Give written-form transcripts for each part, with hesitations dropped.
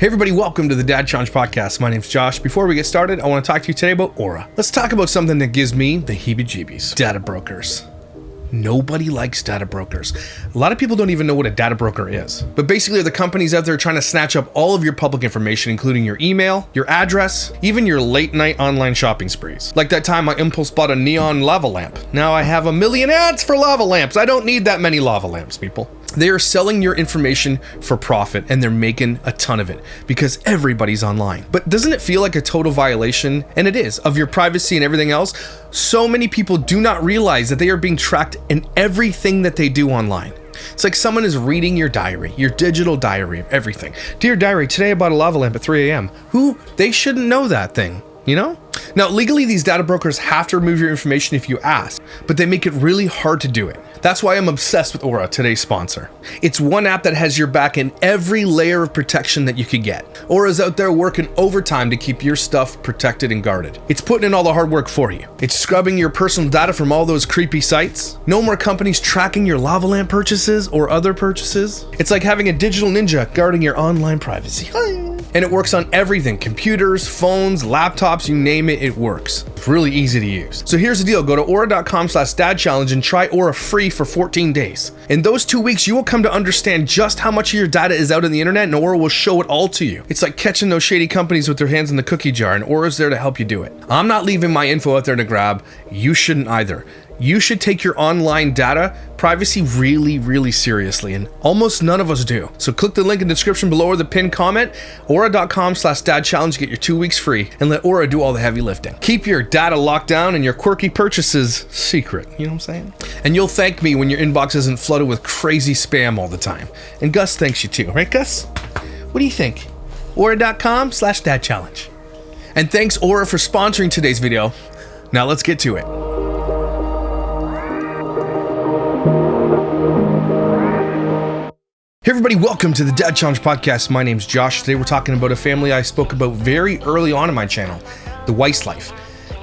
Hey everybody, welcome to the Dad Challenge Podcast. My name's Josh. Before we get started, I want to talk to you today about Aura. Let's talk about something that gives me the heebie-jeebies. Data brokers. Nobody likes data brokers. A lot of people don't even know what a data broker is. But basically, the companies out there trying to snatch up all of your public information, including your email, your address, even your late night online shopping sprees. Like that time I impulse bought a neon lava lamp. Now I have 1 million ads for lava lamps. I don't need that many lava lamps, people. They are selling your information for profit and they're making a ton of it because everybody's online. But doesn't it feel like a total violation? And it is, of your privacy and everything else. So many people do not realize that they are being tracked in everything that they do online. It's like someone is reading your diary, your digital diary of everything. Dear diary, today I bought a lava lamp at 3 a.m. Who? They shouldn't know that thing, you know? Now, legally, these data brokers have to remove your information if you ask, but they make it really hard to do it. That's why I'm obsessed with Aura, today's sponsor. It's one app that has your back in every layer of protection that you could get. Aura's out there working overtime to keep your stuff protected and guarded. It's putting in all the hard work for you. It's scrubbing your personal data from all those creepy sites. No more companies tracking your lava lamp purchases or other purchases. It's like having a digital ninja guarding your online privacy. And it works on everything, computers, phones, laptops, you name it, it works. It's really easy to use. So here's the deal, go to aura.com/dadchallenge and try Aura free for 14 days. In those 2 weeks, you will come to understand just how much of your data is out on the internet and Aura will show it all to you. It's like catching those shady companies with their hands in the cookie jar and Aura's there to help you do it. I'm not leaving my info out there to grab. You shouldn't either. You should take your online data privacy really, really seriously, and almost none of us do. So click the link in the description below or the pinned comment, aura.com/dadchallenge, get your 2 weeks free, and let Aura do all the heavy lifting. Keep your data locked down and your quirky purchases secret, you know what I'm saying? And you'll thank me when your inbox isn't flooded with crazy spam all the time. And Gus thanks you too, right Gus? What do you think? Aura.com/dadchallenge. And thanks Aura for sponsoring today's video. Now let's get to it. Hey everybody, welcome to the Dad Challenge Podcast. My name's Josh. Today we're talking about a family I spoke about very early on in my channel, the Weiss Life,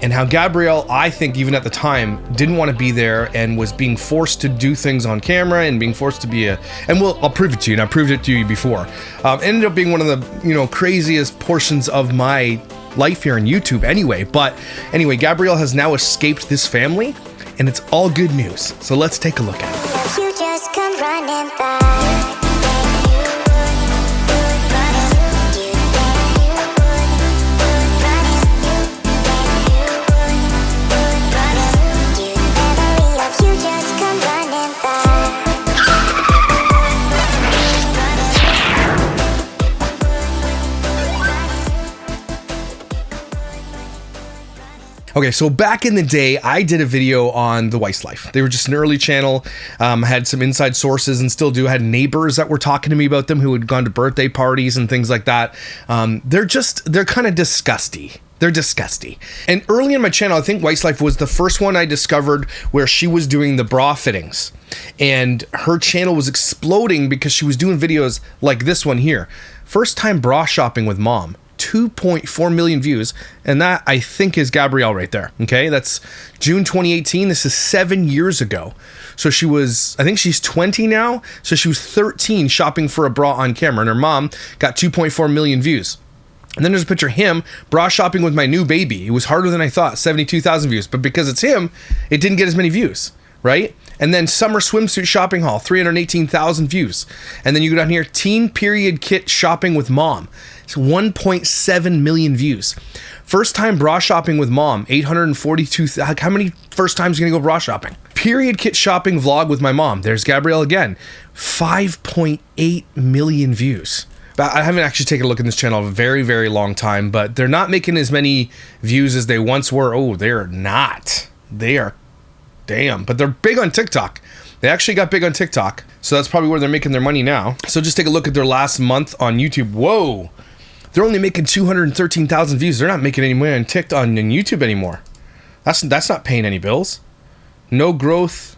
and how Gabrielle, I think even at the time, didn't want to be there and was being forced to do things on camera and being forced to be I'll prove it to you, and I proved it to you before. Ended up being one of the, craziest portions of my life here on YouTube anyway. But anyway, Gabrielle has now escaped this family and it's all good news. So let's take a look at it. You just come running back. Okay, so back in the day, I did a video on the Weiss Life. They were just an early channel, had some inside sources and still do, had neighbors that were talking to me about them who had gone to birthday parties and things like that. They're kind of disgusting. They're disgusting. And early in my channel, I think Weiss Life was the first one I discovered where she was doing the bra fittings. And her channel was exploding because she was doing videos like this one here. First time bra shopping with mom. 2.4 million views, and that I think is Gabrielle right there. Okay, that's June 2018. This is 7 years ago. So I think she's 20 now. So she was 13 shopping for a bra on camera, and her mom got 2.4 million views. And then there's a picture of him bra shopping with my new baby. It was harder than I thought, 72,000 views, but because it's him, it didn't get as many views, right? And then summer swimsuit shopping haul, 318,000 views. And then you go down here, teen period kit shopping with mom. It's 1.7 million views. First time bra shopping with mom, 842,000. How many first times are you gonna go bra shopping? Period kit shopping vlog with my mom. There's Gabrielle again, 5.8 million views. I haven't actually taken a look at this channel a very, very long time, but they're not making as many views as they once were. Oh, they're not. They are, damn, but they're big on TikTok. They actually got big on TikTok, so that's probably where they're making their money now. So just take a look at their last month on YouTube. Whoa, they're only making 213,000 views. They're not making any money on TikTok on YouTube anymore. That's not paying any bills. No growth.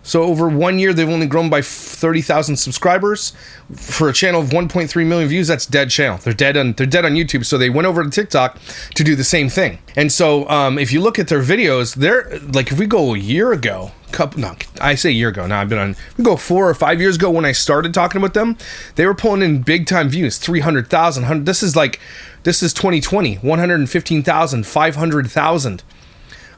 So over 1 year, they've only grown by 30,000 subscribers for a channel of 1.3 million views. That's dead channel. They're dead on YouTube. So they went over to TikTok to do the same thing. And so if you look at their videos, they're like, if we go a year ago, I say a year ago. Now we go 4 or 5 years ago when I started talking about them, they were pulling in big time views, 300,000. This is 2020, 115,000, 500,000.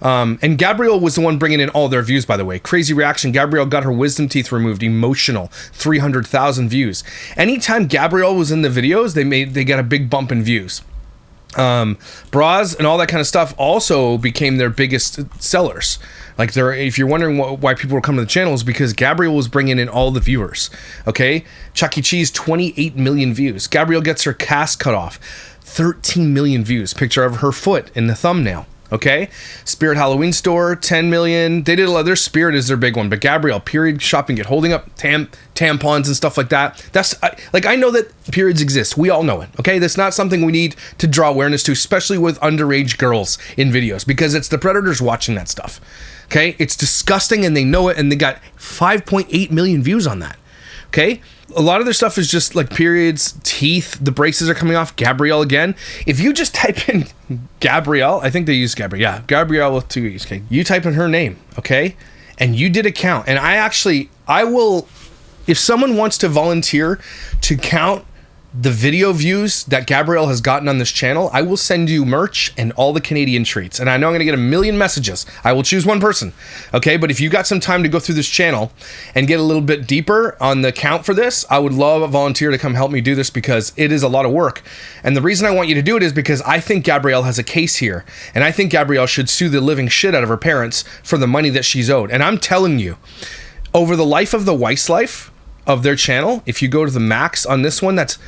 And Gabrielle was the one bringing in all their views, by the way. Crazy reaction. Gabrielle got her wisdom teeth removed. Emotional. 300,000 views. Anytime Gabrielle was in the videos, they got a big bump in views. Bras and all that kind of stuff also became their biggest sellers. Like, if you're wondering why people were coming to the channel, is because Gabrielle was bringing in all the viewers. Okay, Chuck E. Cheese, 28 million views. Gabrielle gets her cast cut off, 13 million views. Picture of her foot in the thumbnail. Okay, Spirit Halloween Store, 10 million. They did a lot. Their Spirit is their big one, but Gabrielle, period shopping, get holding up tampons and stuff like that. I know that periods exist. We all know it. Okay, that's not something we need to draw awareness to, especially with underage girls in videos, because it's the predators watching that stuff. Okay, it's disgusting, and they know it, and they got 5.8 million views on that. Okay, a lot of their stuff is just like periods, teeth, the braces are coming off. Gabrielle again. If you just type in Gabrielle, I think they use Gabrielle. Yeah, Gabrielle with 2 E's. Okay, you type in her name, okay, and you did a count. And I will, if someone wants to volunteer to count the video views that Gabrielle has gotten on this channel, I will send you merch and all the Canadian treats. And I know I'm going to get a million messages. I will choose one person. Okay, but if you got some time to go through this channel and get a little bit deeper on the count for this, I would love a volunteer to come help me do this, because it is a lot of work. And the reason I want you to do it is because I think Gabrielle has a case here. And I think Gabrielle should sue the living shit out of her parents for the money that she's owed. And I'm telling you, over the life of the Weiss Life of their channel, if you go to the max on this one, that's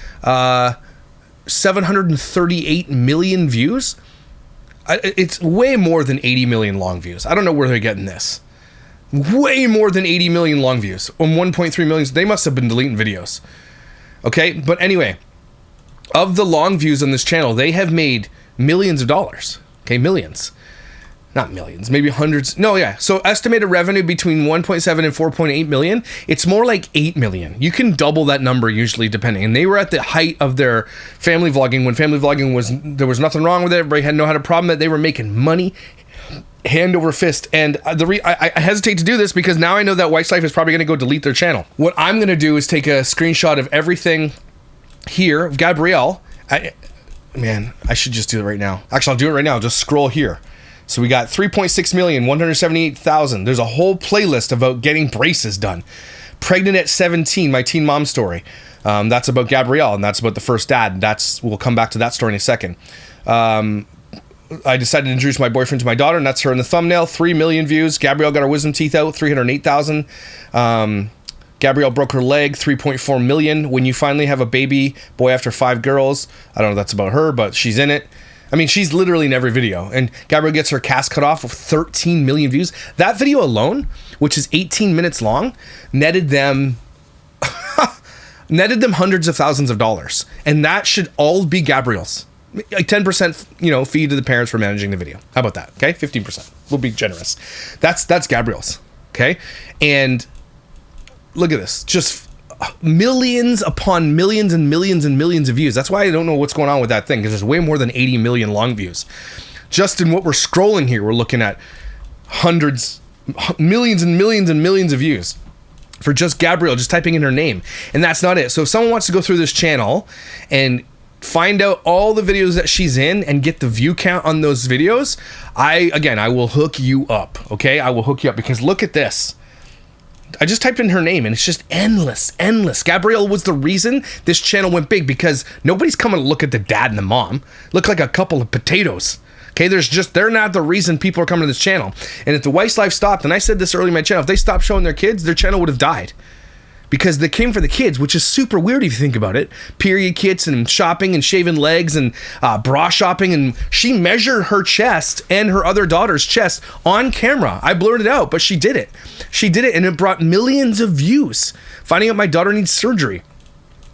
738 million views. It's way more than 80 million long views. I don't know where they're getting this. Way more than 80 million long views on 1.3 million. They must have been deleting videos. Okay, but anyway, of the long views on this channel, they have made millions of dollars. Okay, millions. Not millions, maybe hundreds. No, yeah. So estimated revenue between 1.7 and 4.8 million. It's more like 8 million. You can double that number usually, depending. And they were at the height of their family vlogging, when family vlogging there was nothing wrong with it. Everybody had a problem that they were making money hand over fist. And I hesitate to do this because now I know that Weiss Life is probably going to go delete their channel. What I'm going to do is take a screenshot of everything here of Gabrielle. I should just do it right now. Actually, I'll do it right now. I'll just scroll here. So we got 3.6 million, 178,000. There's a whole playlist about getting braces done. Pregnant at 17, my teen mom story. That's about Gabrielle, and that's about the first dad. We'll come back to that story in a second. I decided to introduce my boyfriend to my daughter, and that's her in the thumbnail. 3 million views. Gabrielle got her wisdom teeth out, 308,000. Gabrielle broke her leg, 3.4 million. When you finally have a baby boy after 5 girls. I don't know if that's about her, but she's in it. I mean, she's literally in every video. And Gabrielle gets her cast cut off with 13 million views. That video alone, which is 18 minutes long, netted them hundreds of thousands of dollars. And that should all be Gabrielle's. Like 10%, fee to the parents for managing the video. How about that? Okay, 15%. We'll be generous. That's Gabrielle's. Okay, and look at this. Just millions upon millions and millions and millions of views. That's why I don't know what's going on with that thing, because there's way more than 80 million long views. Just in what we're scrolling here, we're looking at millions and millions and millions of views for just Gabrielle, just typing in her name. And that's not it. So if someone wants to go through this channel and find out all the videos that she's in and get the view count on those videos, I will hook you up. Okay, I will hook you up, because look at this. I just typed in her name and it's just endless. Gabrielle was the reason this channel went big, because nobody's coming to look at the dad and the mom. Look like a couple of potatoes. Okay, they're not the reason people are coming to this channel. And if the Weiss Life stopped, and I said this earlier in my channel, if they stopped showing their kids, their channel would have died. Because they came for the kids, which is super weird if you think about it. Period kits and shopping and shaving legs and bra shopping. And she measured her chest and her other daughter's chest on camera. I blurred it out, but she did it. She did it, and it brought millions of views. Finding out my daughter needs surgery.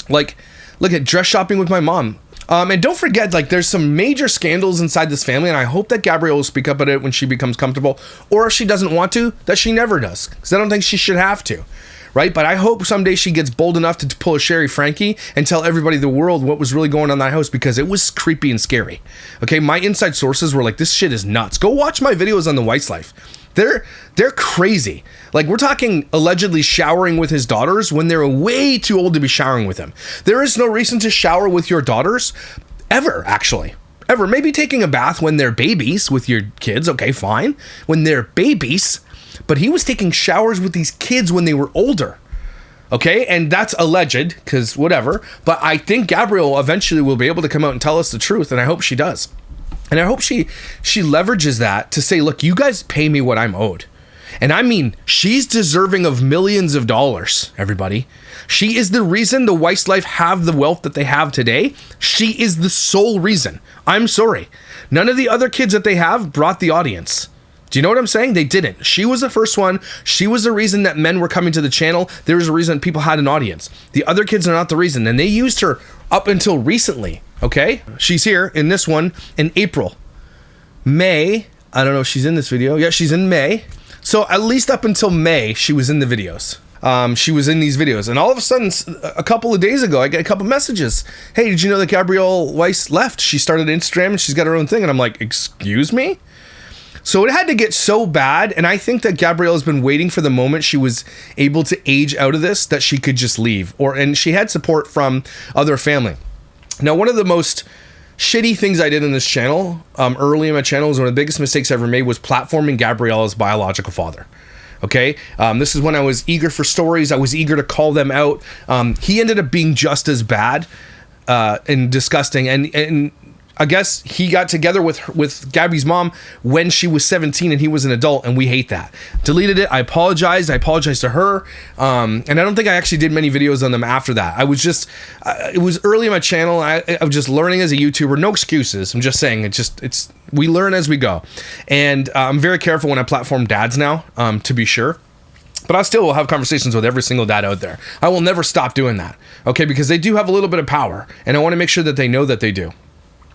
Like, look at dress shopping with my mom. And don't forget, like, there's some major scandals inside this family, and I hope that Gabrielle will speak up about it when she becomes comfortable, or if she doesn't want to, that she never does, because I don't think she should have to, right? But I hope someday she gets bold enough to pull a Sherry Frankie and tell everybody, the world, what was really going on in that house, because it was creepy and scary. Okay, my inside sources were like, this shit is nuts. Go watch my videos on the Weiss Life. They're crazy. Like, we're talking allegedly showering with his daughters when they're way too old to be showering with him. There is no reason to shower with your daughters ever, actually. Ever. Maybe taking a bath when they're babies with your kids. Okay, fine. When they're babies. But he was taking showers with these kids when they were older. Okay, and that's alleged, because whatever. But I think Gabrielle eventually will be able to come out and tell us the truth, and I hope she does. And I hope she leverages that to say, look, you guys pay me what I'm owed. And I mean, she's deserving of millions of dollars, everybody. She is the reason the Weiss Life have the wealth that they have today. She is the sole reason. I'm sorry. None of the other kids that they have brought the audience. Do you know what I'm saying? They didn't. She was the first one. She was the reason that men were coming to the channel. There was a reason people had an audience. The other kids are not the reason. And they used her up until recently. Okay? She's here in this one in April. May. I don't know if she's in this video. Yeah, she's in May. So at least up until May, she was in the videos. She was in these videos. And all of a sudden, a couple of days ago, I get a couple messages. Hey, did you know that Gabrielle Weiss left? She started Instagram and she's got her own thing. And I'm like, excuse me? So it had to get so bad. And I think that Gabrielle has been waiting for the moment she was able to age out of this, that she could just leave. And she had support from other family. Now, one of the most shitty things I did in this channel, early in my channel, was one of the biggest mistakes I ever made, was platforming Gabrielle's biological father. Okay, this is when I was eager for stories. I was eager to call them out. He ended up being just as bad and disgusting. And I guess he got together with Gabby's mom when she was 17 and he was an adult, and we hate that. Deleted it. I apologized. I apologized to her. And I don't think I actually did many videos on them after that. I was just, it was early in my channel. I was just learning as a YouTuber. No excuses. I'm just saying, we learn as we go. And I'm very careful when I platform dads now, to be sure. But I still will have conversations with every single dad out there. I will never stop doing that. Okay, because they do have a little bit of power, and I want to make sure that they know that they do.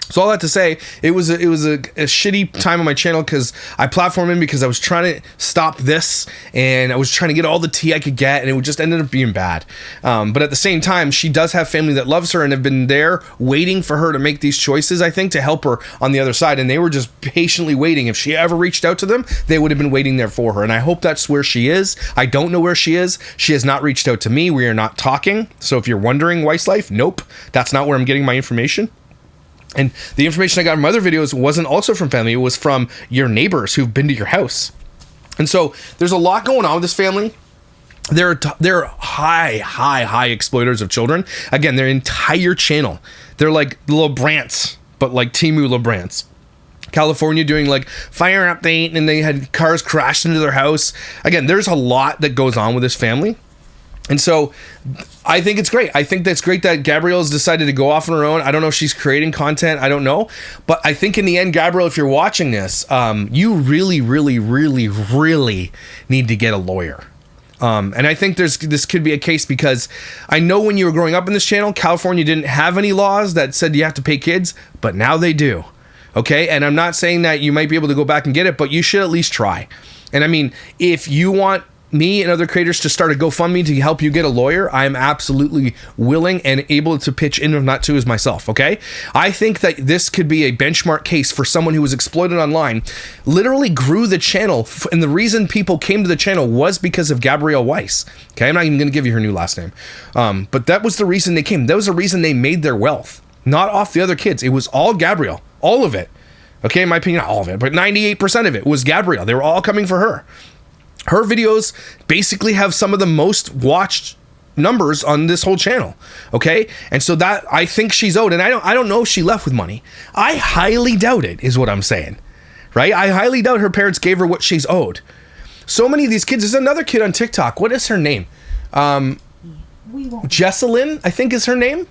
So all that to say, it was a shitty time on my channel, because I platformed him because I was trying to stop this, and I was trying to get all the tea I could get, and it just ended up being bad. But at the same time, she does have family that loves her and have been there waiting for her to make these choices, I think, to help her on the other side. And they were just patiently waiting. If she ever reached out to them, they would have been waiting there for her. And I hope that's where she is. I don't know where she is. She has not reached out to me. We are not talking. So if you're wondering, Weiss Life, nope, that's not where I'm getting my information. And the information I got from other videos wasn't also from family. It was from your neighbors who've been to your house. And so there's a lot going on with this family. They're high exploiters of children. Again, their entire channel. They're like LeBrants, but like Timu LeBrants. California doing like fire update, and they had cars crashed into their house. Again, there's a lot that goes on with this family. And so I think it's great. I think that's great that Gabrielle's decided to go off on her own. I don't know if she's creating content. I don't know. But I think in the end, Gabrielle, if you're watching this, you really need to get a lawyer. And I think this could be a case, because I know when you were growing up in this channel, California didn't have any laws that said you have to pay kids, but now they do. Okay? And I'm not saying that you might be able to go back and get it, but you should at least try. And I mean, if you want me and other creators to start a GoFundMe to help you get a lawyer, I'm absolutely willing and able to pitch in, if not to, as myself, okay? I think that this could be a benchmark case for someone who was exploited online, literally grew the channel, and the reason people came to the channel was because of Gabrielle Weiss, okay? I'm not even going to give you her new last name, but that was the reason they came. That was the reason they made their wealth, not off the other kids. It was all Gabrielle, all of it, okay? In my opinion, not all of it, but 98% of it was Gabrielle. They were all coming for her. Her videos basically have some of the most watched numbers on this whole channel, okay? And so that, I think she's owed, and I don't know if she left with money. I highly doubt it, is what I'm saying, right? I highly doubt her parents gave her what she's owed. So many of these kids, there's another kid on TikTok. What is her name? Jessalyn, I think is her name.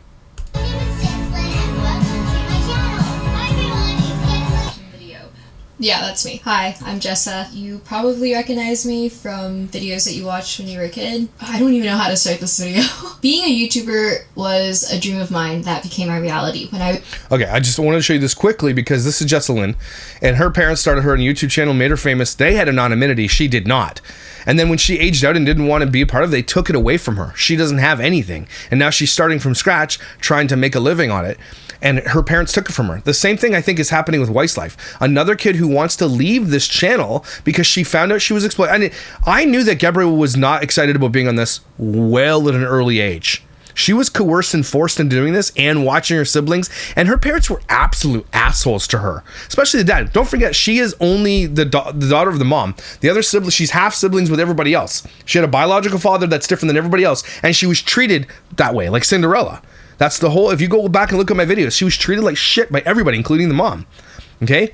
Yeah, that's me. Hi, I'm Jessa. You probably recognize me from videos that you watched when you were a kid. I don't even know how to start this video. Being a YouTuber was a dream of mine that became my reality when I... Okay, I just wanted to show you this quickly because this is Jessa Lynn, and her parents started her on a YouTube channel, made her famous. They had anonymity. She did not. And then when she aged out and didn't want to be a part of it, they took it away from her. She doesn't have anything. And now she's starting from scratch, trying to make a living on it. And her parents took it from her. The same thing I think is happening with Weiss Life. Another kid who wants to leave this channel because she found out she was exploited. I knew that Gabrielle was not excited about being on this well at an early age. She was coerced and forced into doing this and watching her siblings, and her parents were absolute assholes to her, especially the dad. Don't forget, she is only the daughter of the mom. The other siblings, she's half siblings with everybody else. She had a biological father that's different than everybody else, and she was treated that way, like Cinderella. That's the whole, if you go back and look at my videos, she was treated like shit by everybody, including the mom. Okay?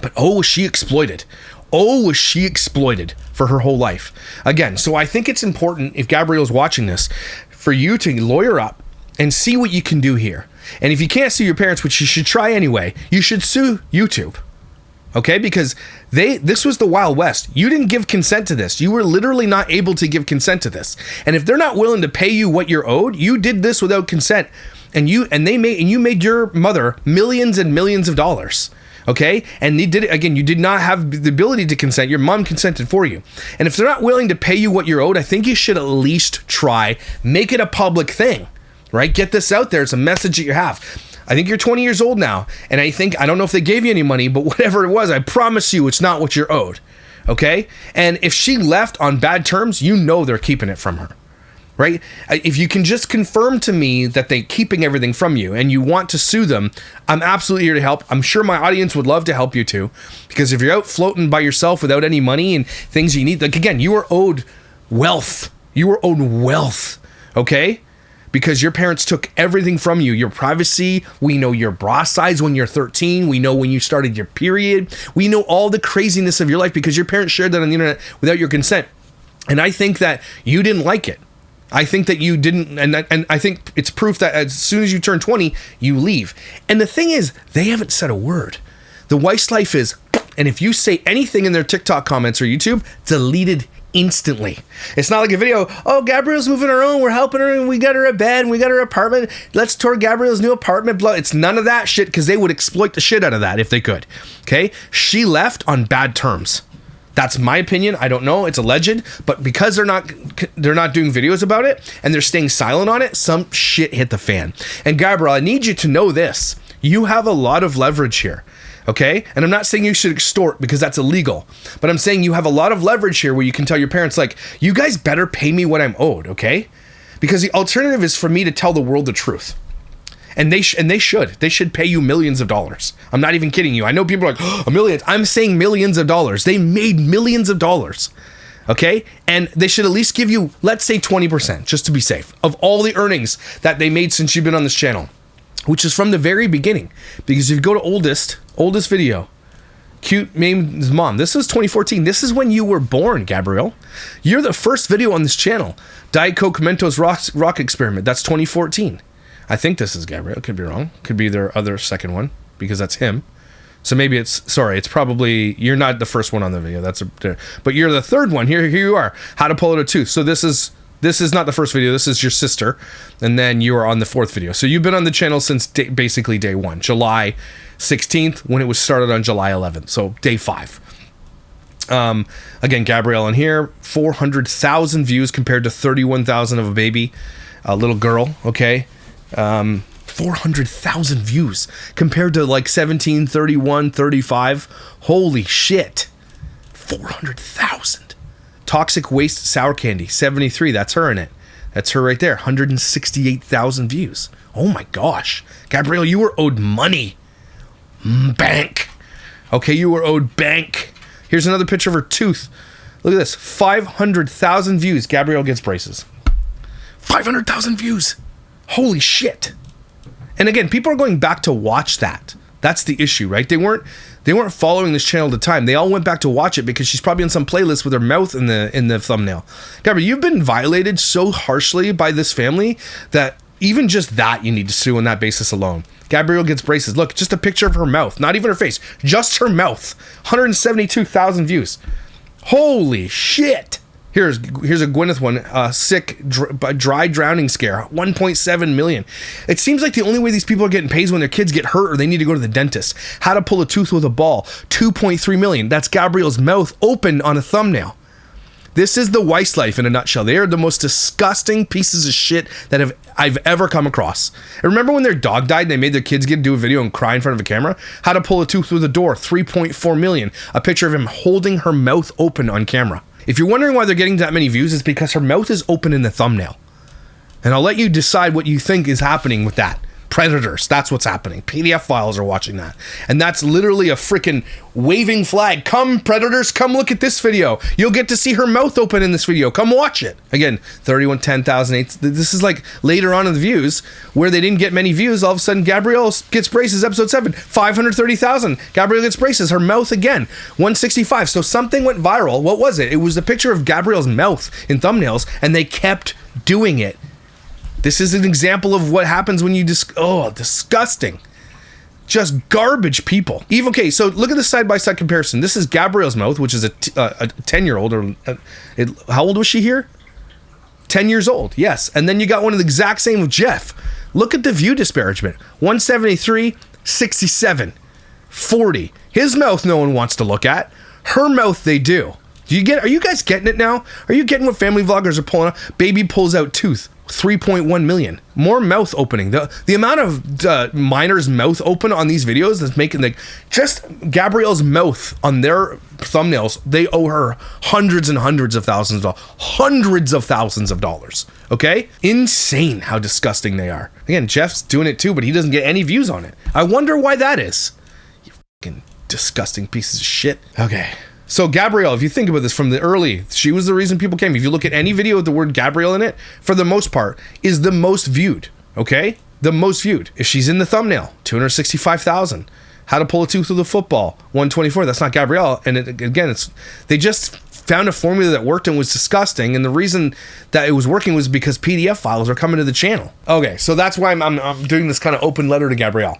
But oh, was she exploited. Oh, was she exploited for her whole life. Again, so I think it's important, if Gabrielle's watching this, for you to lawyer up and see what you can do here. And if you can't sue your parents, which you should try anyway, you should sue YouTube. Okay, because this was the Wild West. You didn't give consent to this. You were literally not able to give consent to this. And if they're not willing to pay you what you're owed, you did this without consent, and you made your mother millions and millions of dollars. Okay, and they did it again. You did not have the ability to consent. Your mom consented for you. And if they're not willing to pay you what you're owed, I think you should at least try, make it a public thing, right? Get this out there. It's a message that you have. I think you're 20 years old now, and I don't know if they gave you any money, but whatever it was, I promise you it's not what you're owed, okay? And if she left on bad terms, you know they're keeping it from her, right? If you can just confirm to me that they're keeping everything from you and you want to sue them, I'm absolutely here to help. I'm sure my audience would love to help you too, because if you're out floating by yourself without any money and things you need, like again, you are owed wealth. You are owed wealth, okay? Because your parents took everything from you. Your privacy. We know your bra size when you're 13. We know when you started your period. We know all the craziness of your life because your parents shared that on the internet without your consent. And I think that you didn't like it. I think that you didn't, and I think it's proof that as soon as you turn 20, you leave. And the thing is, they haven't said a word. The Weiss Life is, and if you say anything in their TikTok comments or YouTube, deleted instantly. It's not like a video, oh, Gabrielle's moving her own, we're helping her, and we got her a bed, and we got her apartment, let's tour Gabrielle's new apartment, blah. It's none of that shit, because they would exploit the shit out of that if they could. Okay? She left on bad terms. That's my opinion. I don't know. It's alleged, but because they're not doing videos about it, and they're staying silent on it, some shit hit the fan. And Gabrielle, I need you to know this. You have a lot of leverage here. Okay? And I'm not saying you should extort because that's illegal, but I'm saying you have a lot of leverage here where you can tell your parents, like, you guys better pay me what I'm owed, okay? Because the alternative is for me to tell the world the truth. And they should pay you millions of dollars. I'm not even kidding you. I know people are like, oh, a million. I'm saying millions of dollars. They made millions of dollars. Okay? And they should at least give you, let's say 20%, just to be safe, of all the earnings that they made since you've been on this channel. Which is from the very beginning. Because if you go to oldest video, cute named mom. This is 2014. This is when you were born, Gabrielle. You're the first video on this channel. Diet Coke Mentos rock experiment. That's 2014. I think this is Gabrielle. Could be wrong. Could be their other second one because that's him. So maybe it's probably, you're not the first one on the video. But you're the third one. Here you are. How to pull out a tooth. So this is not the first video. This is your sister. And then you are on the fourth video. So you've been on the channel since basically day one, July 16th, when it was started on July 11th. So day 5. Again, Gabrielle in here, 400,000 views compared to 31,000 of a baby, a little girl. Okay. 400,000 views compared to like 17, 31, 35. Holy shit. 400,000. Toxic Waste Sour Candy, 73. That's her in it. That's her right there. 168,000 views. Oh my gosh. Gabrielle, you were owed money. Bank. Okay, you were owed bank. Here's another picture of her tooth. Look at this. 500,000 views. Gabrielle gets braces. 500,000 views. Holy shit. And again, people are going back to watch that. That's the issue, right? They weren't following this channel at the time. They all went back to watch it because she's probably on some playlist with her mouth in the thumbnail. Gabrielle, you've been violated so harshly by this family that Even just that, you need to sue on that basis alone. Gabrielle gets braces. Look, just a picture of her mouth. Not even her face. Just her mouth. 172,000 views. Holy shit. Here's a Gwyneth one. Sick, dry drowning scare. 1.7 million. It seems like the only way these people are getting paid is when their kids get hurt or they need to go to the dentist. How to pull a tooth with a ball. 2.3 million. That's Gabrielle's mouth open on a thumbnail. This is the Weiss Life in a nutshell. They are the most disgusting pieces of shit that I've ever come across. And remember when their dog died and they made their kids do a video and cry in front of a camera? How to pull a tooth through the door, 3.4 million. A picture of him holding her mouth open on camera. If you're wondering why they're getting that many views, it's because her mouth is open in the thumbnail. And I'll let you decide what you think is happening with that. Predators, that's what's happening. PDF files are watching that. And that's literally a freaking waving flag. Come, predators, come look at this video. You'll get to see her mouth open in this video. Come watch it. Again, 31, 10,000. This is like later on in the views where they didn't get many views. All of a sudden, Gabrielle gets braces, episode 7, 530,000. Gabrielle gets braces, her mouth again, 165. So something went viral. What was it? It was a picture of Gabrielle's mouth in thumbnails, and they kept doing it. This is an example of what happens when you disgusting. Just garbage people. Okay, so look at the side-by-side comparison. This is Gabrielle's mouth, which is a 10-year-old. How old was she here? 10 years old, yes. And then you got one of the exact same with Jeff. Look at the view disparagement. 173, 67, 40. His mouth no one wants to look at. Her mouth they do. Are you guys getting it now? Are you getting what family vloggers are pulling up? Baby pulls out tooth. 3.1 million. More mouth opening. The amount of minors' mouth open on these videos that's making just Gabrielle's mouth on their thumbnails, they owe her hundreds and hundreds of thousands of dollars. Hundreds of thousands of dollars. Okay? Insane how disgusting they are. Again, Jeff's doing it too, but he doesn't get any views on it. I wonder why that is. You fucking disgusting pieces of shit. Okay. So Gabrielle, if you think about this from the early, she was the reason people came. If you look at any video with the word Gabrielle in it, for the most part, is the most viewed, okay? The most viewed. If she's in the thumbnail, 265,000. How to pull a tooth with a football, 124. That's not Gabrielle. And they just found a formula that worked and was disgusting. And the reason that it was working was because PDF files are coming to the channel. Okay, so that's why I'm doing this kind of open letter to Gabrielle.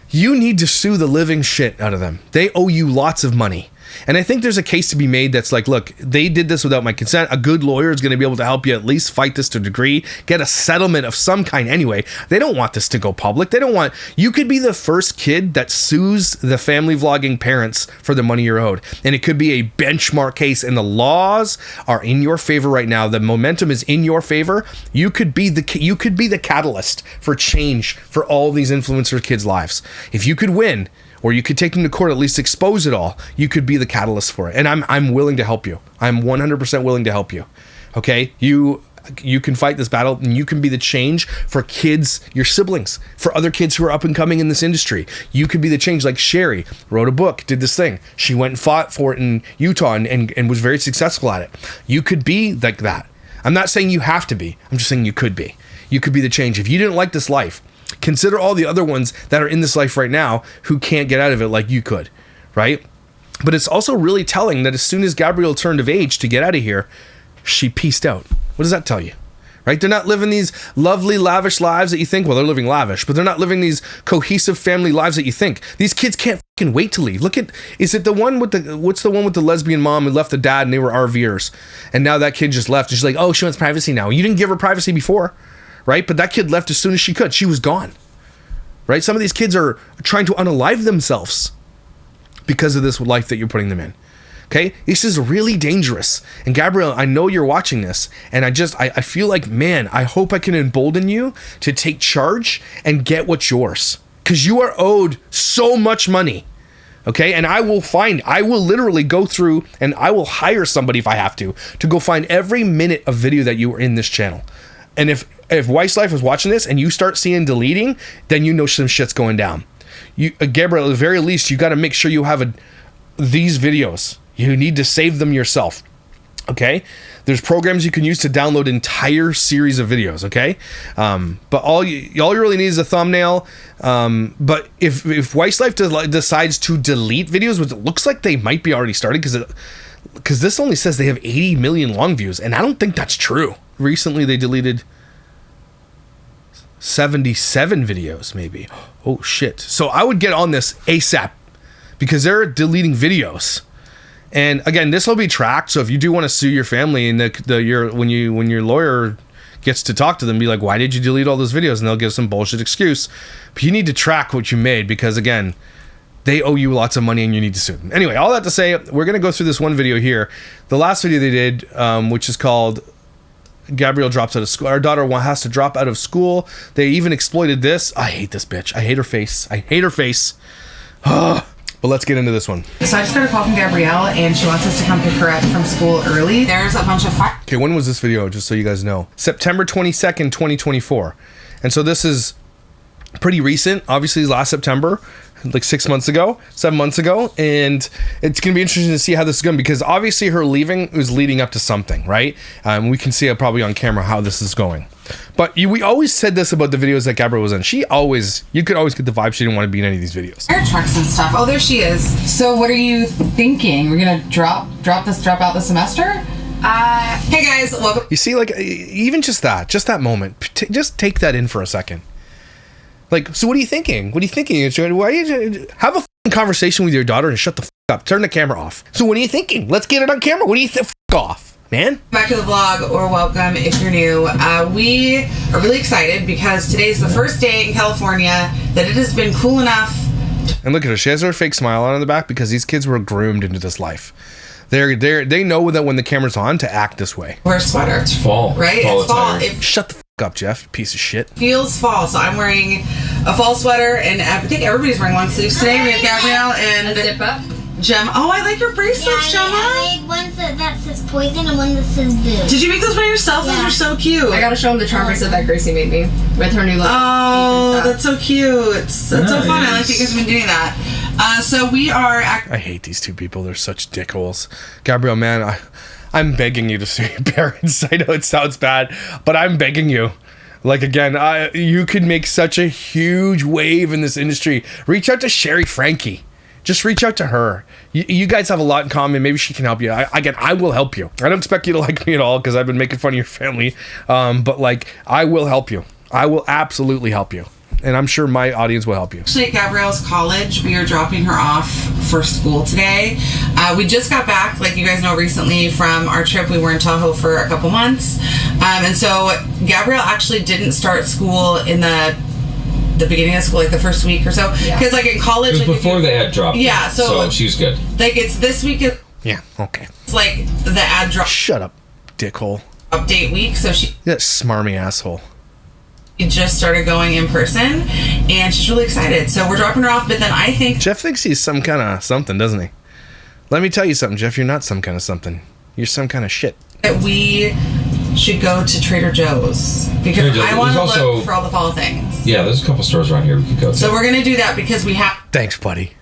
You need to sue the living shit out of them. They owe you lots of money. And I think there's a case to be made that's like, look, they did this without my consent. A good lawyer is going to be able to help you at least fight this to a degree, get a settlement of some kind anyway. They don't want this to go public. You could be the first kid that sues the family vlogging parents for the money you're owed. And it could be a benchmark case, and the laws are in your favor right now. The momentum is in your favor. You could be the catalyst for change for all these influencer kids' lives. If you could win, or you could take them to court, at least expose it all, you could be the catalyst for it. And I'm willing to help you. I'm 100% willing to help you. Okay? You can fight this battle, and you can be the change for kids, your siblings, for other kids who are up and coming in this industry. You could be the change. Like Sherry wrote a book, did this thing. She went and fought for it in Utah and was very successful at it. You could be like that. I'm not saying you have to be. I'm just saying you could be. You could be the change. If you didn't like this life, consider all the other ones that are in this life right now who can't get out of it like you could, right? But it's also really telling that as soon as Gabrielle turned of age to get out of here, she peaced out. What does that tell you? Right? They're not living these lovely, lavish lives that you think. Well, they're living lavish, but they're not living these cohesive family lives that you think. These kids can't fucking wait to leave. Look at, is it the one with what's the one with the lesbian mom who left the dad and they were RVers? And now that kid just left and she's like, oh, she wants privacy now. You didn't give her privacy before. Right? But that kid left as soon as she could. She was gone. Right? Some of these kids are trying to unalive themselves because of this life that you're putting them in. Okay? This is really dangerous. And Gabrielle, I know you're watching this, and I feel like, man, I hope I can embolden you to take charge and get what's yours. Because you are owed so much money. Okay? And I will literally go through and I will hire somebody if I have to go find every minute of video that you were in this channel. And if Weiss Life was watching this and you start seeing deleting, then you know some shit's going down. Gabrielle, at the very least, you got to make sure you have these videos. You need to save them yourself. Okay? There's programs you can use to download entire series of videos. Okay? But all you really need is a thumbnail. But if Weiss Life decides to delete videos, which it looks like they might be already starting, because this only says they have 80 million long views, and I don't think that's true. Recently they deleted 77 videos, maybe. Oh, shit. So I would get on this ASAP because they're deleting videos. And again, this will be tracked. So if you do want to sue your family and when your lawyer gets to talk to them, be like, why did you delete all those videos? And they'll give some bullshit excuse. But you need to track what you made because, again, they owe you lots of money and you need to sue them. Anyway, all that to say, we're going to go through this one video here. The last video they did, which is called Gabrielle Drops Out of School. Our daughter has to drop out of school. They even exploited this. I hate this bitch. I hate her face. I hate her face. But let's get into this one. So I just got a call from Gabrielle, and she wants us to come pick her up from school early. There's a bunch of fire. Okay, when was this video, just so you guys know? September 22nd, 2024. And so this is pretty recent. Obviously, last September, like 7 months ago. And it's going to be interesting to see how this is going, because obviously her leaving was leading up to something, right? We can see it probably on camera how this is going. But we always said this about the videos that Gabrielle was in. You could always get the vibe she didn't want to be in any of these videos. Fire trucks and stuff. Oh, there she is. So what are you thinking? We're going to drop out the semester? Hey guys, welcome. You see, like, even just that moment, just take that in for a second. Like, so what are you thinking? What are you thinking? Why are you have a conversation with your daughter and shut the up? Turn the camera off. So what are you thinking? Let's get it on camera. What do you think? Off, man. Back to the vlog, or welcome if you're new. We are really excited because today's the first day in California that it has been cool enough. And look at her. She has her fake smile on in the back because these kids were groomed into this life. They know that when the camera's on to act this way. Wear a sweater. It's fall. Right? It's fall. Shut the up, Jeff, you piece of shit. Feels fall, so I'm wearing a fall sweater, and I think everybody's wearing long sleeves today. We have Gabrielle and zip up. Gemma. Oh, I like your bracelets, Gemma. I made one that says poison and one that says boo. Did you make those by yourself? Yeah. Those are so cute. I gotta show him the charm bracelet that Gracie made me with her new look. Oh, that's so cute. That's so fun. I like that you guys have been doing that. So we are... I hate these two people. They're such dickholes. Gabrielle, man, I'm begging you to sue your parents. I know it sounds bad, but I'm begging you. Like, again, you could make such a huge wave in this industry. Reach out to Sherry Frankie. Just reach out to her. You guys have a lot in common. Maybe she can help you. I will help you. I don't expect you to like me at all because I've been making fun of your family. But, like, I will help you. I will absolutely help you. And I'm sure my audience will help you. Actually, at Gabrielle's college, we are dropping her off for school today. We just got back, like you guys know, recently from our trip. We were in Tahoe for a couple months. And so Gabrielle actually didn't start school in the beginning of school, like the first week or so. Because, like, in college... It was before the ad dropped. Yeah, so she was good. Like, it's this week... Yeah, okay. It's like the ad drop... Shut up, dickhole. Update week, so she... That smarmy asshole. Just started going in person, and she's really excited. So we're dropping her off, but then I think... Jeff thinks he's some kind of something, doesn't he? Let me tell you something, Jeff. You're not some kind of something. You're some kind of shit. That we should go to Trader Joe's because I want to look for all the fall things. Yeah, there's a couple stores around here we could go to. So we're going to do that because we Thanks, buddy.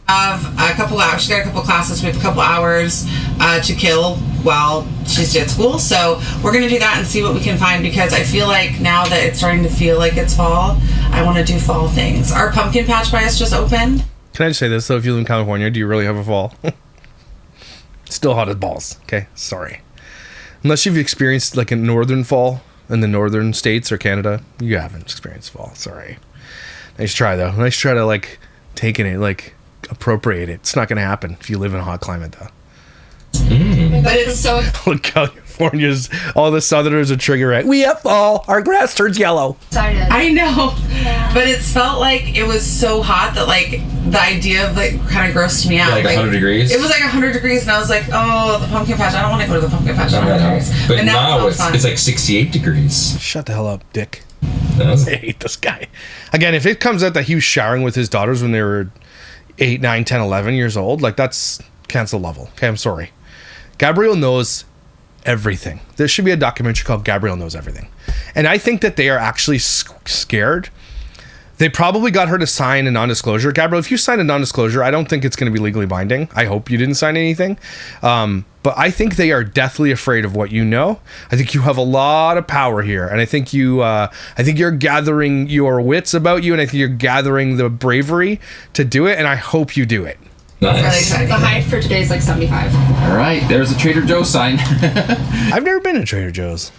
have a couple hours. She's got a couple classes. We have a couple hours to kill while she's at school. So we're going to do that and see what we can find, because I feel like now that it's starting to feel like it's fall, I want to do fall things. Our pumpkin patch by us just opened. Can I just say this, though? If you live in California, do you really have a fall? Still hot as balls, okay? Sorry. Unless you've experienced, like, a northern fall in the northern states or Canada, you haven't experienced fall. Sorry. Nice try, though. Nice try to, like, taking it, like, appropriate it. It's not going to happen if you live in a hot climate, though. But it's so... Look, California's, all the southerners are trigger at. We have fall. Our grass turns yellow. Excited. I know. Yeah. But it's felt like it was so hot that, like, the idea of, like, kind of grossed me out. Like 100 degrees? It was like 100 degrees, and I was like, oh, the pumpkin patch. I don't want to go to the pumpkin patch. No. But now it's fun. it's like 68 degrees. Shut the hell up, dick. No? I hate this guy. Again, if it comes out that he was showering with his daughters when they were 8, 9, 10, 11 years old, like, that's cancel level. Okay, I'm sorry. Gabrielle knows everything. There should be a documentary called Gabrielle Knows Everything. And I think that they are actually scared. They probably got her to sign a non-disclosure. Gabrielle, if you sign a non-disclosure, I don't think it's going to be legally binding. I hope you didn't sign anything. But I think they are deathly afraid of what you know. I think you have a lot of power here. And I think you're gathering your wits about you, and I think you're gathering the bravery to do it, and I hope you do it. Really Nice. exciting. The height for today is like 75. All right, there's a Trader Joe's sign. I've never been to Trader Joe's.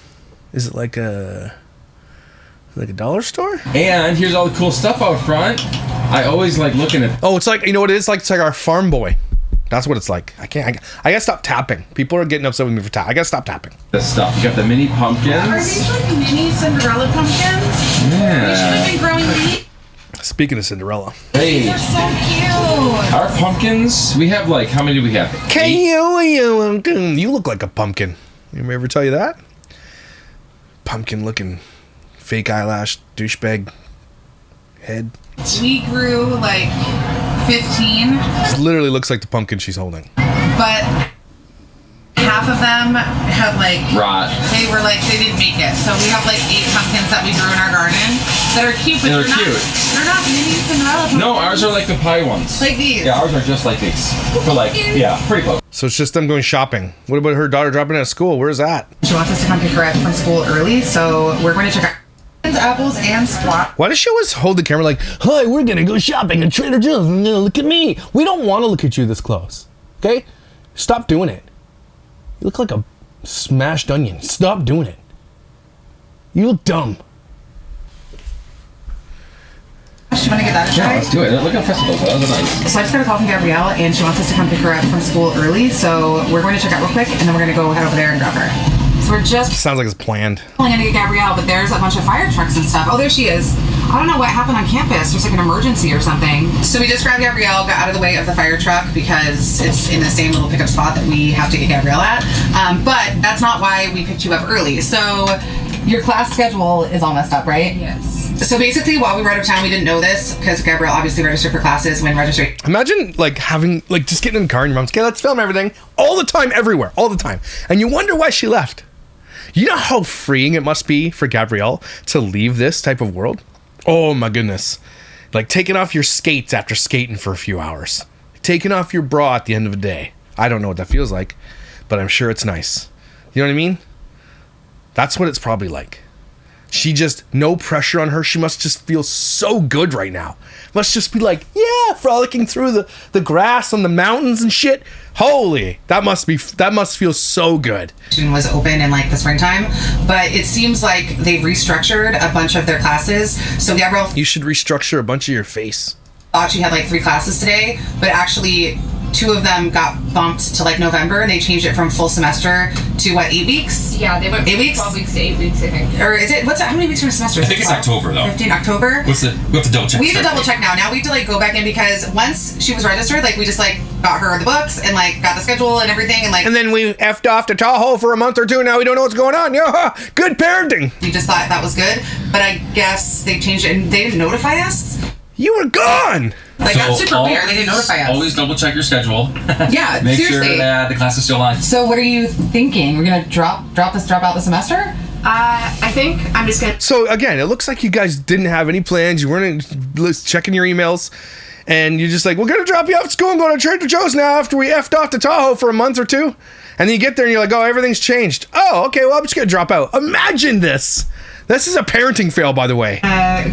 Is it like a Like a dollar store? And here's all the cool stuff out front. I always like looking at. Oh, it's like, you know what it is? Like, it's like our farm boy. That's what it's like. I gotta stop tapping. People are getting upset with me for tapping. I gotta stop tapping. This stuff. You got the mini pumpkins. Are these like mini Cinderella pumpkins? Yeah. We should have been growing these. Speaking of Cinderella. Hey, They're so cute. our pumpkins. We have like, how many do we have? You look like a pumpkin. Anybody ever tell you that? Pumpkin looking, fake eyelash, douchebag head. We grew like 15, It literally looks like the pumpkin she's holding. but half of them had like Rot. they didn't make it. So we have like 8 pumpkins that we grew in our garden that are cute, but They're they're cute. They're not mini Cinderella pumpkins. No, ours are like the pie ones. Like these. Yeah, ours are just like these. But like, yeah, pretty close. So it's just them going shopping. What about her daughter dropping out of school? Where's that? She wants us to come pick her up from school early, so we're going to check out apples and squash. Why does she always hold the camera like, hi, we're gonna go shopping at Trader Joe's and look at me? We don't want to look at you this close. Okay? Stop doing it. You look like a smashed onion. Stop doing it. You look dumb. You want to get that a Yeah, try? let's do it. Look at festivals. That was nice. So I just got a call from Gabrielle, and she wants us to come pick her up from school early, so we're going to check out real quick, and then we're going to go head over there and grab her. So we're just Sounds like it's planned. pulling in to get Gabrielle, but there's a bunch of fire trucks and stuff. Oh, there she is. I don't know what happened on campus. There's like an emergency or something. So we just grabbed Gabrielle, got out of the way of the fire truck because it's in the same little pickup spot that we have to get Gabrielle at. But that's not why we picked you up early. So your class schedule is all messed up, right? Yes. So basically, while we were out of town, we didn't know this because Gabrielle obviously registered for classes when registration. Imagine like having, like just getting in the car and your mom's, okay, let's film everything all the time, everywhere, all the time. And you wonder why she left. You know how freeing it must be for Gabrielle to leave this type of world? Oh my goodness. Like taking off your skates after skating for a few hours. Taking off your bra at the end of the day. I don't know what that feels like, but I'm sure it's nice. You know what I mean? That's what it's probably like. She just, no pressure on her. She must just feel so good right now. Must just be like, yeah, frolicking through the grass on the mountains and shit. Holy, that must feel so good. Was open in like the springtime, but it seems like they've restructured a bunch of their classes. So Gabrielle You should restructure a bunch of your face. thought she had like 3 classes today, but actually 2 of them got bumped to like November, and they changed it from full semester to what, 8 weeks? Yeah, they went 8 from weeks? 12 weeks to 8 weeks, I think. Or is it, how many weeks are a semester? I think it's October though. 15 October? We have to double check. We have to double check now. Now we have to like go back in because once she was registered, like we just like got her the books and like got the schedule and everything, and like And then we effed off to Tahoe for a month or two. Now we don't know what's going on. Yeah, good parenting. we just thought that was good. But I guess they changed it and they didn't notify us. You were gone. Like that's super weird. They didn't notify us. Always double check your schedule. Yeah, Make seriously. sure that the class is still on. So what are you thinking? We're gonna drop out the semester? I think I'm just gonna. So again, it looks like you guys didn't have any plans. You weren't checking your emails. And you're just like, we're going to drop you off at school and go to Trader Joe's now after we effed off to Tahoe for a month or two. And then you get there and you're like, oh, everything's changed. Oh, okay, well, I'm just going to drop out. Imagine this. This is a parenting fail, by the way.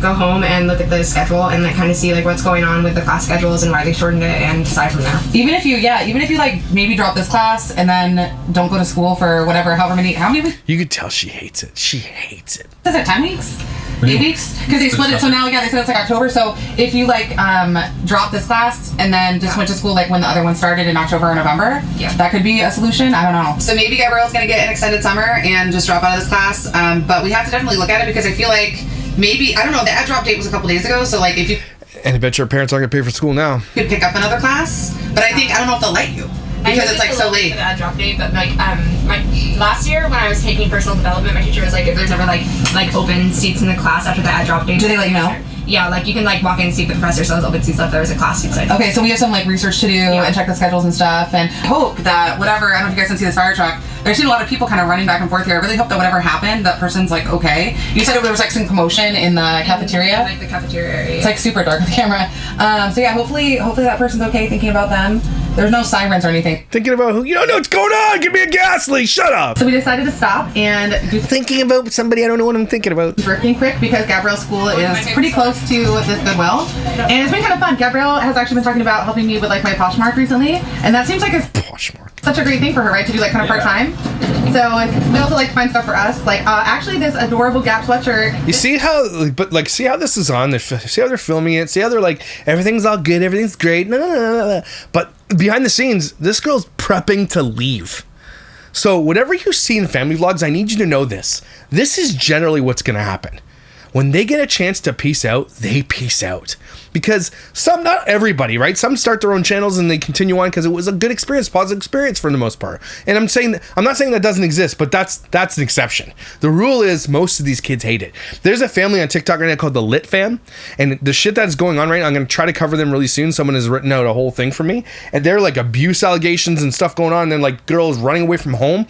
Go home and look at the schedule and like kind of see like what's going on with the class schedules and why they shortened it and decide from there. Even if you like maybe drop this class and then don't go to school for whatever, how many weeks? You could tell she hates it. She hates it. Is it 10 weeks? 8 weeks? Because they split it, so now, yeah, they said it's like October, so if you, like, drop this class and then just went to school, like, when the other one started in October or November, Yeah. that could be a solution, I don't know. So maybe Gabrielle's gonna get an extended summer and just drop out of this class, but we have to definitely look at it because I feel like maybe, I don't know, the ad drop date was a couple days ago, so, like, if you And I bet your parents aren't going to pay for school now. could pick up another class, but I don't know if they'll let you. Because it's like so late. The drop date, but like my last year when I was taking personal development, my teacher was like, if there's ever like open seats in the class after the drop date. Do they let you know? Yeah, like you can like walk in and see if the professor still has open seats left. There was a class seat. Okay, so we have some like research to do and check the schedules and stuff, and hope that whatever, I don't know if you guys can see this fire truck, there's seen a lot of people kind of running back and forth here. I really hope that whatever happened, that person's like okay. You said there was like some commotion in the cafeteria? Like the cafeteria area. It's like super dark with the camera. So yeah, hopefully that person's okay, thinking about them. There's no sirens or anything. Thinking about who? You don't know what's going on. Give me a gas leak. Shut up. So we decided to stop and do Thinking about somebody I don't know what I'm thinking about. thrifting quick because Gabrielle's school is pretty close to this Goodwill. And it's been kind of fun. Gabrielle has actually been talking about helping me with like my Poshmark recently. And that seems like a Poshmark. such a great thing for her, right? To do like kind of part-time. So we also like to find stuff for us. Like actually this adorable Gap sweatshirt. You see how, but like, see how this is on? See how they're filming it? See how they're like, everything's all good, everything's great. No. But behind the scenes, this girl's prepping to leave. So whatever you see in family vlogs, I need you to know this. This is generally what's going to happen. When they get a chance to peace out, they peace out. Because some, not everybody, right? Some start their own channels and they continue on because it was a good experience, positive experience for the most part. And I'm not saying that doesn't exist, but that's an exception. The rule is most of these kids hate it. There's a family on TikTok right now called the Lit Fam, and the shit that's going on right now, I'm going to try to cover them really soon. Someone has written out a whole thing for me, and they're like abuse allegations and stuff going on, and then like girls running away from home.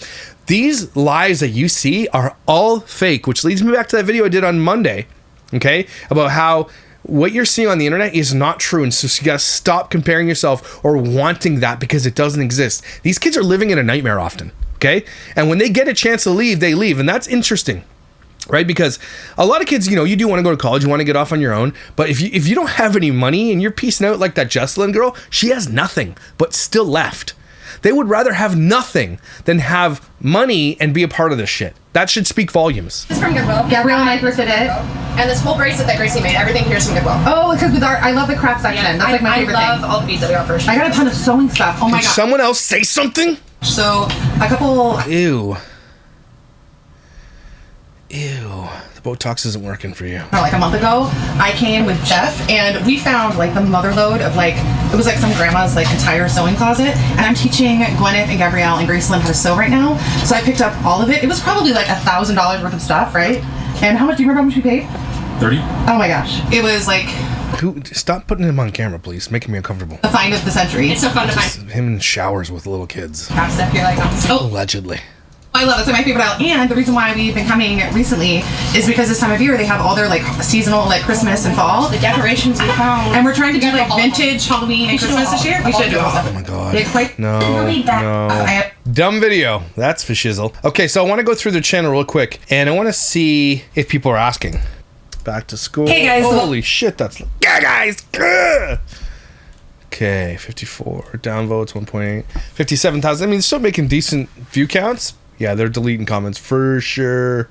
These lives that you see are all fake, which leads me back to that video I did on Monday, okay, about how what you're seeing on the internet is not true, and so you gotta stop comparing yourself or wanting that because it doesn't exist. These kids are living in a nightmare often, okay? And when they get a chance to leave, they leave, and that's interesting, right? Because a lot of kids, you know, you do want to go to college, you want to get off on your own, but if you don't have any money and you're piecing out like that Jessalyn girl, she has nothing, but still left. They would rather have nothing than have money and be a part of this shit. That should speak volumes. It's from Goodwill. Gabrielle and I first did it. And this whole bracelet that Gracie made, everything here is from Goodwill. Oh, because with I love the craft section. That's like my favorite thing. I love all the beads that we got first. I got a ton of sewing stuff. Oh my Did god. someone else say something? So a couple. Ew. The Botox isn't working for you. Like a month ago, I came with Jeff and we found like the mother load of like, it was like some grandma's like entire sewing closet, and I'm teaching Gwyneth and Gabrielle and Gracelyn how to sew right now. So I picked up all of it. It was probably like $1,000 worth of stuff, right? And how much, do you remember how much we paid? 30? Oh my gosh. It was like Stop putting him on camera, please. Making me uncomfortable. the find of the century. It's so fun to find. Him in showers with little kids. Half step here like oh. Allegedly. I love it. It's my favorite aisle. And the reason why we've been coming recently is because this time of year they have all their like seasonal, like Christmas and fall. The decorations we found. And we're trying to do like vintage Halloween and Christmas this year. We should do all of Oh them. my god. It's quite No. I Dumb video. That's for shizzle. Okay, so I want to go through their channel real quick, and I want to see if people are asking. Back to school. Hey, guys. Holy shit, that's... Yeah, guys! Ugh. Okay, 54. Downvotes, 1.8. 57,000. I mean, they're still making decent view counts. Yeah, they're deleting comments for sure.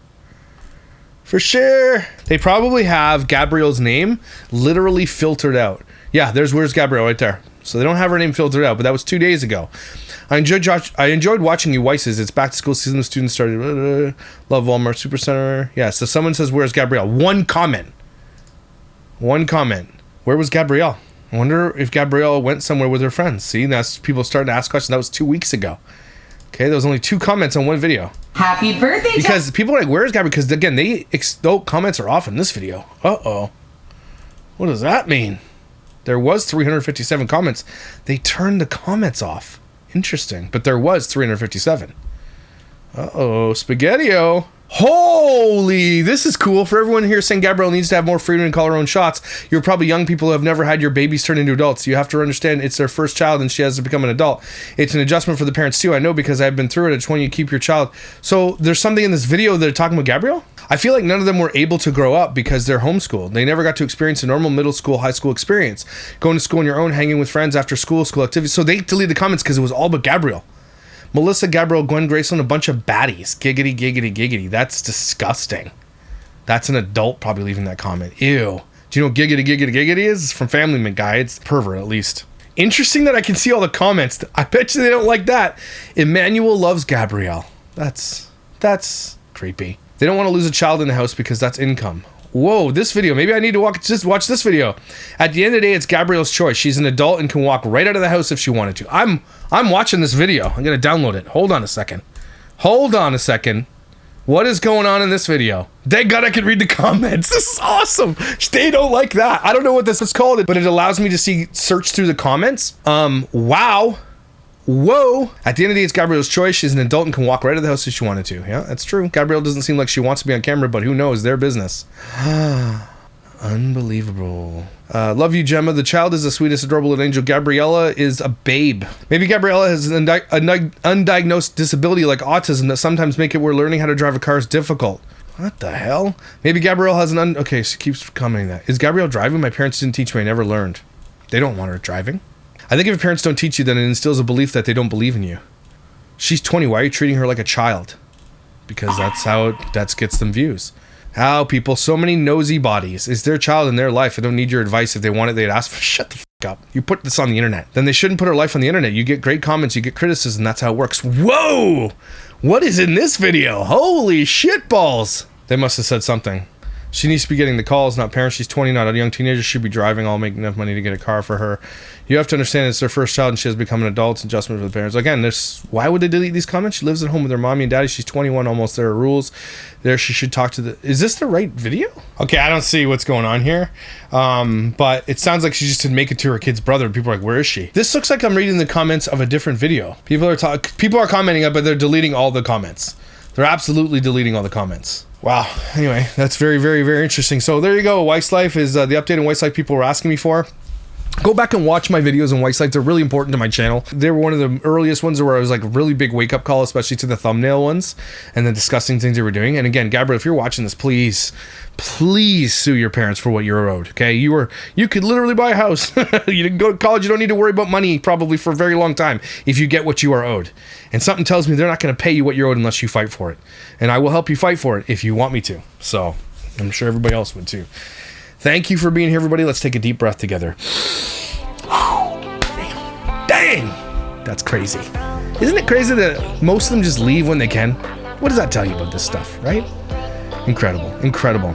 For sure. They probably have Gabrielle's name literally filtered out. Yeah, where's Gabrielle right there. So they don't have her name filtered out, but that was 2 days ago. I enjoyed watching you Weiss's. It's back to school season. The students started. Love Walmart Supercenter. Yeah, so someone says, where's Gabrielle? One comment. Where was Gabrielle? I wonder if Gabrielle went somewhere with her friends. See, that's people starting to ask questions. That was 2 weeks ago. Okay, there was only 2 comments on one video. Happy birthday, because people are like, where's Gabrielle? Because again, comments are off in this video. Uh-oh. What does that mean? There was 357 comments. They turned the comments off. Interesting. But there was 357. Uh-oh. Spaghetti-O. Holy, this is cool. For everyone here saying Gabrielle needs to have more freedom and call her own shots, you're probably young people who have never had your babies turn into adults. You have to understand it's their first child and she has to become an adult. It's an adjustment for the parents too. I know because I've been through it. It's when you keep your child. So there's something in this video that they're talking about Gabrielle? I feel like none of them were able to grow up because they're homeschooled. They never got to experience a normal middle school, high school experience. Going to school on your own, hanging with friends after school activities. So they deleted the comments because it was all about Gabrielle. Melissa, Gabrielle, Gwen, Graceland, a bunch of baddies. Giggity, giggity, giggity. That's disgusting. That's an adult probably leaving that comment. Ew. Do you know what giggity, giggity, giggity is? It's from Family Man Guy. It's pervert, at least. Interesting that I can see all the comments. I bet you they don't like that. Emmanuel loves Gabrielle. That's creepy. They don't want to lose a child in the house because that's income. Whoa, this video. Maybe I need to just watch this video. At the end of the day, it's Gabrielle's choice. She's an adult and can walk right out of the house if she wanted to. I'm watching this video. I'm going to download it. Hold on a second. What is going on in this video? Thank God I can read the comments. This is awesome. They don't like that. I don't know what this is called, but it allows me to search through the comments. Wow. Whoa. At the end of the day, it's Gabrielle's choice. She's an adult and can walk right out of the house if she wanted to. Yeah, that's true. Gabrielle doesn't seem like she wants to be on camera, but who knows? Their business. Unbelievable. Love you, Gemma. The child is the sweetest, adorable little angel. Gabriella is a babe. Maybe Gabriella has an undiagnosed disability like autism that sometimes make it where learning how to drive a car is difficult. What the hell? Maybe Gabrielle has an okay, she keeps commenting that. Is Gabrielle driving? My parents didn't teach me. I never learned. They don't want her driving. I think if your parents don't teach you, then it instills a belief that they don't believe in you. She's 20. Why are you treating her like a child? Because that gets them views. How people, so many nosy bodies. Is their child in their life? I don't need your advice. If they want it, they'd ask for. Shut the fuck up. You put this on the internet. Then they shouldn't put her life on the internet. You get great comments, you get criticism. That's how it works. Whoa! What is in this video? Holy shit balls! They must have said something. She needs to be getting the calls, not parents. She's 20, not a young teenager. She'll be driving. I'll make enough money to get a car for her. You have to understand it's their first child and she has become an adult. It's adjustment for the parents. Again, why would they delete these comments? She lives at home with her mommy and daddy. She's 21 almost. There are rules. There she should talk to the... Is this the right video? Okay, I don't see what's going on here. But it sounds like she just didn't make it to her kid's brother. People are like, where is she? This looks like I'm reading the comments of a different video. People are commenting it, but they're deleting all the comments. They're absolutely deleting all the comments. Wow. Anyway, that's very, very, very interesting. So there you go. Weiss Life is the update on Weiss Life people were asking me for. Go back and watch my videos on Weiss Life. They're really important to my channel. They were one of the earliest ones where I was like a really big wake-up call, especially to the thumbnail ones and the disgusting things they were doing. And again, Gabrielle, if you're watching this, please sue your parents for what you're owed. Okay, you could literally buy a house. You didn't go to college. You don't need to worry about money probably for a very long time if you get what you are owed. And something tells me they're not going to pay you what you're owed unless you fight for it. And I will help you fight for it if you want me to. So I'm sure everybody else would too. Thank you for being here, everybody. Let's take a deep breath together. Dang! That's crazy. Isn't it crazy that most of them just leave when they can? What does that tell you about this stuff, right? Incredible. Incredible.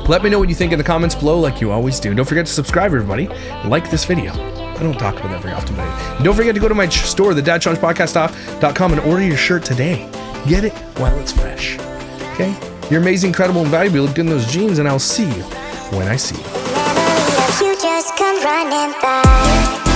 Let me know what you think in the comments below like you always do. Don't forget to subscribe, everybody. Like this video. I don't talk about that very often, but and don't forget to go to my store, thedadchallengepodcast.com, and order your shirt today. Get it while it's fresh. Okay? You're amazing, incredible, and valuable. Look good in those jeans, and I'll see you when I see you. You just come running by.